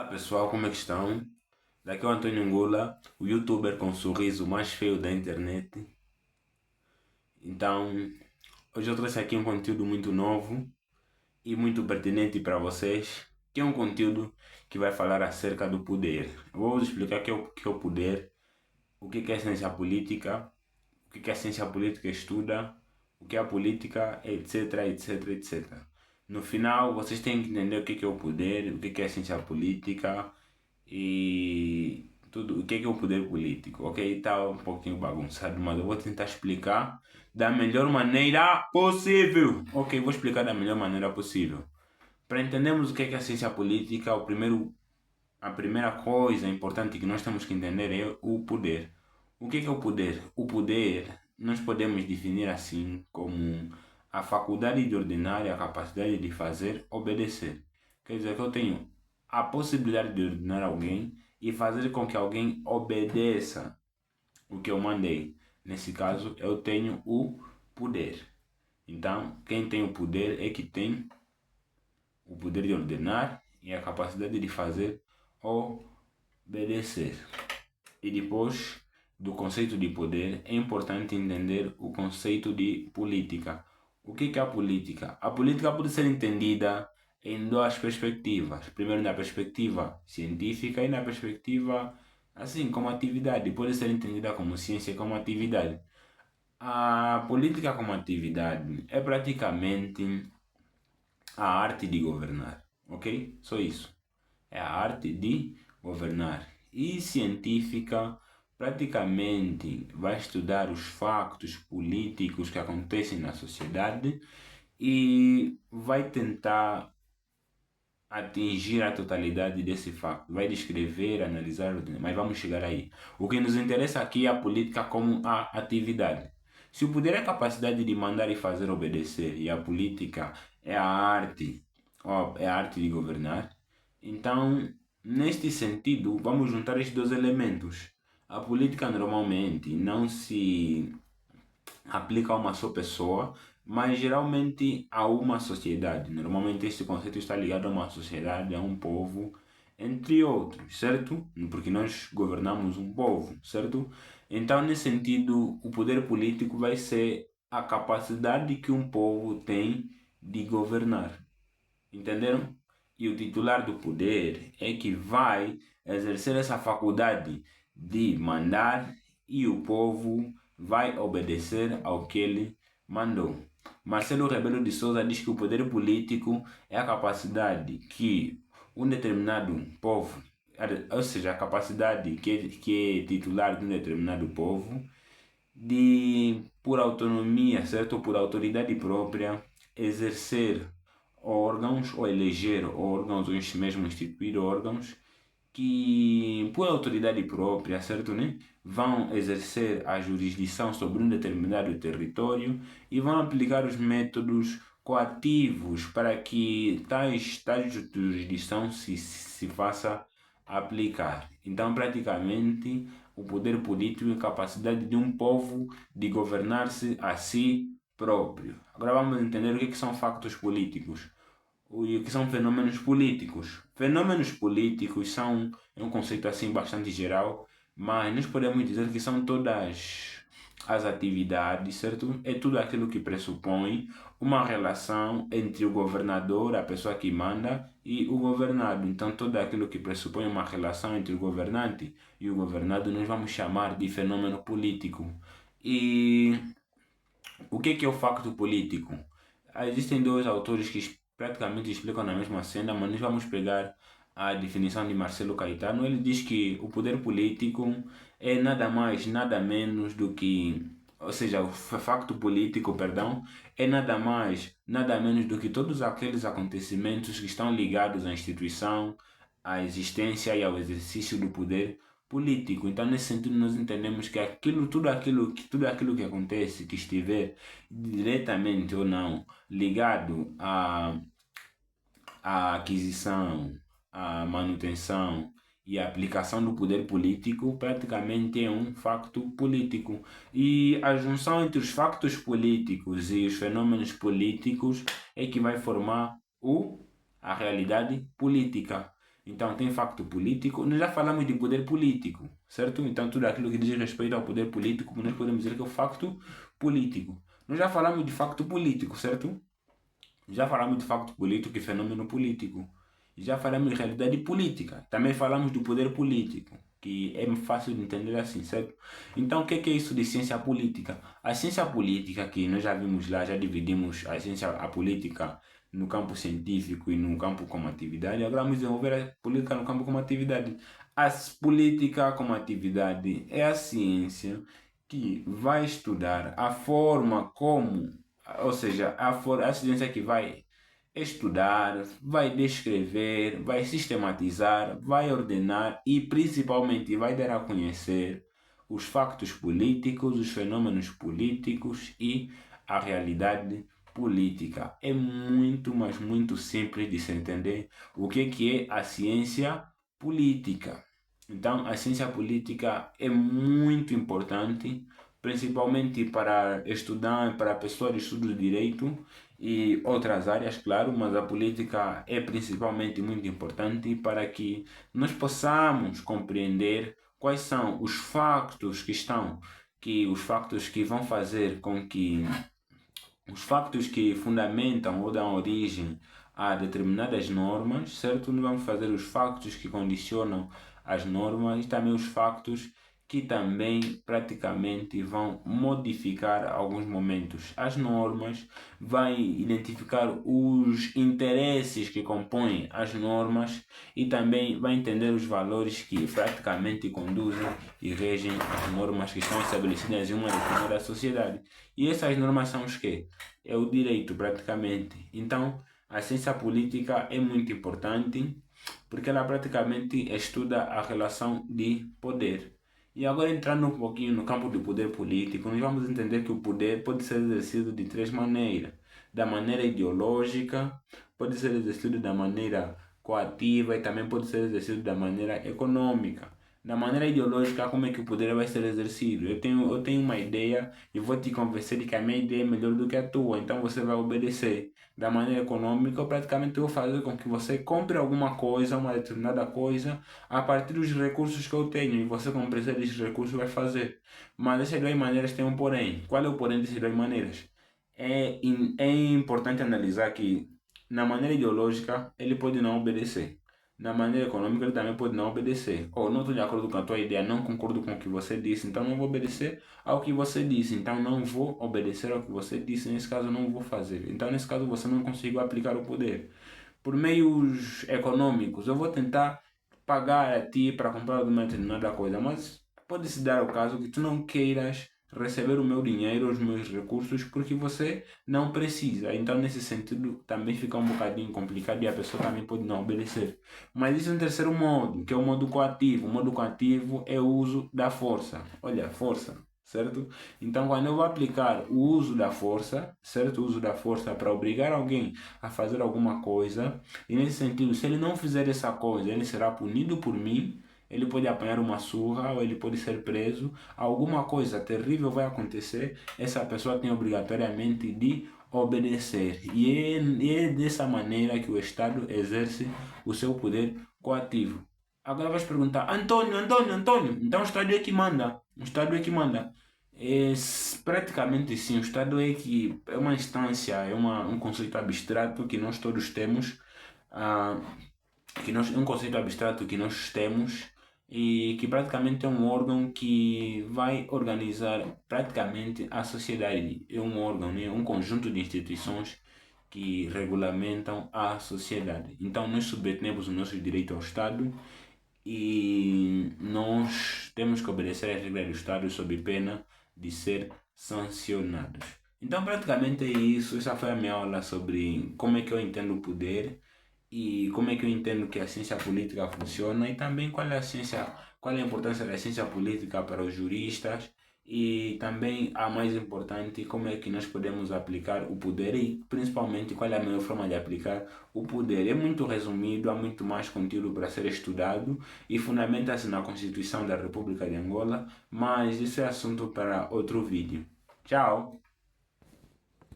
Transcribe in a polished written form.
Olá pessoal, como é que estão? Daqui é o Antônio Ngula, o youtuber com o sorriso mais feio da internet. Então, hoje eu trouxe aqui um conteúdo muito novo e muito pertinente para vocês, que é um conteúdo que vai falar acerca do poder. Eu vou vos explicar o que é o poder, o que é a ciência política, o que a ciência política estuda, o que é a política, etc, etc, etc. No final, vocês têm que entender o que é o poder, o que é a ciência política e tudo, o que é o poder político. Ok, está um pouquinho bagunçado, mas eu vou tentar explicar da melhor maneira possível. Ok, vou explicar da melhor maneira possível. Para entendermos o que é a ciência política, a primeira coisa importante que nós temos que entender é o poder. O que é o poder? O poder nós podemos definir assim como a faculdade de ordenar e a capacidade de fazer obedecer. Quer dizer que eu tenho a possibilidade de ordenar alguém e fazer com que alguém obedeça o que eu mandei. Nesse caso, eu tenho o poder. Então, quem tem o poder é que tem o poder de ordenar e a capacidade de fazer obedecer. E depois do conceito de poder, é importante entender o conceito de política. O que é a política? A política pode ser entendida em duas perspectivas. Primeiro, na perspectiva científica e na perspectiva, assim, como atividade. Pode ser entendida como ciência como atividade. A política como atividade é praticamente a arte de governar, ok? Só isso. É a arte de governar. E científica praticamente vai estudar os factos políticos que acontecem na sociedade e vai tentar atingir a totalidade desse facto. Vai descrever, analisar, mas vamos chegar aí. O que nos interessa aqui é a política como a atividade. Se o poder é a capacidade de mandar e fazer obedecer e a política é a arte, ó, é a arte de governar, então, neste sentido, vamos juntar estes dois elementos. A política normalmente não se aplica a uma só pessoa, mas geralmente a uma sociedade. Normalmente este conceito está ligado a uma sociedade, a um povo, entre outros, certo? Porque nós governamos um povo, certo? Então, nesse sentido, o poder político vai ser a capacidade que um povo tem de governar. Entenderam? E o titular do poder é que vai exercer essa faculdade de mandar e o povo vai obedecer ao que ele mandou. Marcelo Rebelo de Souza diz que o poder político é a capacidade que um determinado povo, ou seja, a capacidade que é titular de um determinado povo, de, por autonomia, certo? Por autoridade própria, exercer órgãos ou eleger órgãos ou mesmo instituir órgãos que, por autoridade própria, certo, né? Vão exercer a jurisdição sobre um determinado território e vão aplicar os métodos coativos para que tais jurisdição se faça aplicar. Então, praticamente, o poder político e a capacidade de um povo de governar-se a si próprio. Agora vamos entender o que são factos políticos e o que são fenômenos políticos. Fenômenos políticos é um conceito assim bastante geral, mas nós podemos dizer que são todas as atividades, certo? É tudo aquilo que pressupõe uma relação entre o governador, a pessoa que manda, e o governado. Então, tudo aquilo que pressupõe uma relação entre o governante e o governado, nós vamos chamar de fenômeno político. E o que é o facto político? Existem dois autores que praticamente explicam na mesma cena, mas nós vamos pegar a definição de Marcelo Caetano. Ele diz que o poder político é nada mais, nada menos do que, ou seja, o facto político, perdão, é nada mais, nada menos do que todos aqueles acontecimentos que estão ligados à instituição, à existência e ao exercício do poder político. Então, nesse sentido, nós entendemos que tudo aquilo que acontece, que estiver diretamente ou não ligado à aquisição, à manutenção e à aplicação do poder político, praticamente é um facto político. E a junção entre os factos políticos e os fenômenos políticos é que vai formar a realidade política. Então tem facto político, nós já falamos de poder político, certo? Então tudo aquilo que diz respeito ao poder político, nós podemos dizer que é o facto político. Nós já falamos de facto político, certo? Já falamos de facto político e fenômeno político. Já falamos de realidade política. Também falamos do poder político, que é fácil de entender assim, certo? Então, o que é isso de ciência política? A ciência política, que nós já vimos lá, já dividimos a política no campo científico e no campo como atividade. Agora vamos desenvolver a política no campo como atividade. A política como atividade é a ciência que vai estudar a forma como, ou seja, a ciência que vai estudar, vai descrever, vai sistematizar, vai ordenar e principalmente vai dar a conhecer os factos políticos, os fenômenos políticos e a realidade política. É muito, mas muito simples de se entender o que é a ciência política. Então, a ciência política é muito importante, principalmente para estudar, para pessoas de estudo de direito e outras áreas, claro, mas a política é principalmente muito importante para que nós possamos compreender quais são os factos os factos que vão fazer com que os factos que fundamentam ou dão origem a determinadas normas, certo? Nós vamos fazer os factos que condicionam as normas e também os factos que também praticamente vão modificar alguns momentos as normas, vai identificar os interesses que compõem as normas e também vai entender os valores que praticamente conduzem e regem as normas que estão estabelecidas em uma determinada sociedade. E essas normas são os quê? É o direito praticamente. Então, a ciência política é muito importante porque ela praticamente estuda a relação de poder. E agora entrando um pouquinho no campo do poder político, nós vamos entender que o poder pode ser exercido de três maneiras. Da maneira ideológica, pode ser exercido da maneira coativa e também pode ser exercido da maneira econômica. Da maneira ideológica, como é que o poder vai ser exercido? Eu tenho uma ideia e vou te convencer de que a minha ideia é melhor do que a tua, então você vai obedecer. Da maneira econômica, eu praticamente vou fazer com que você compre alguma coisa, uma determinada coisa, a partir dos recursos que eu tenho, e você, como precisa desses recursos, vai fazer. Mas essas duas maneiras têm um porém. Qual é o porém dessas duas maneiras? É importante analisar que, na maneira ideológica, ele pode não obedecer. Na maneira econômica, ele também pode não obedecer. Ou não estou de acordo com a tua ideia, não concordo com o que você disse, então não vou obedecer ao que você disse. Então não vou obedecer ao que você disse, nesse caso não vou fazer. Então nesse caso você não conseguiu aplicar o poder. Por meios econômicos, eu vou tentar pagar a ti para comprar alguma determinada coisa, mas pode-se dar o caso que tu não queiras receber o meu dinheiro, os meus recursos, porque você não precisa. Então, nesse sentido, também fica um bocadinho complicado e a pessoa também pode não obedecer. Mas existe um terceiro modo, que é o modo coativo. O modo coativo é o uso da força. Olha, força, certo? Então, quando eu vou aplicar o uso da força, certo? O uso da força para obrigar alguém a fazer alguma coisa, e nesse sentido, se ele não fizer essa coisa, ele será punido por mim, ele pode apanhar uma surra ou ele pode ser preso, alguma coisa terrível vai acontecer, essa pessoa tem obrigatoriamente de obedecer. E é dessa maneira que o Estado exerce o seu poder coativo. Agora vais perguntar, Antônio, então o Estado é que manda. O Estado é que manda. Praticamente sim, o Estado é uma instância, um conceito abstrato que nós todos temos, ah, um conceito abstrato que nós temos e que praticamente é um órgão que vai organizar praticamente a sociedade. É um órgão, né? Um conjunto de instituições que regulamentam a sociedade. Então nós submetemos o nosso direito ao Estado e nós temos que obedecer às regras do Estado sob pena de ser sancionados. Então praticamente é isso. Essa foi a minha aula sobre como é que eu entendo o poder e como é que eu entendo que a ciência política funciona e também qual é a importância da ciência política para os juristas e também a mais importante, como é que nós podemos aplicar o poder e principalmente qual é a melhor forma de aplicar o poder. É muito resumido, há muito mais conteúdo para ser estudado e fundamenta-se na Constituição da República de Angola, mas isso é assunto para outro vídeo. Tchau!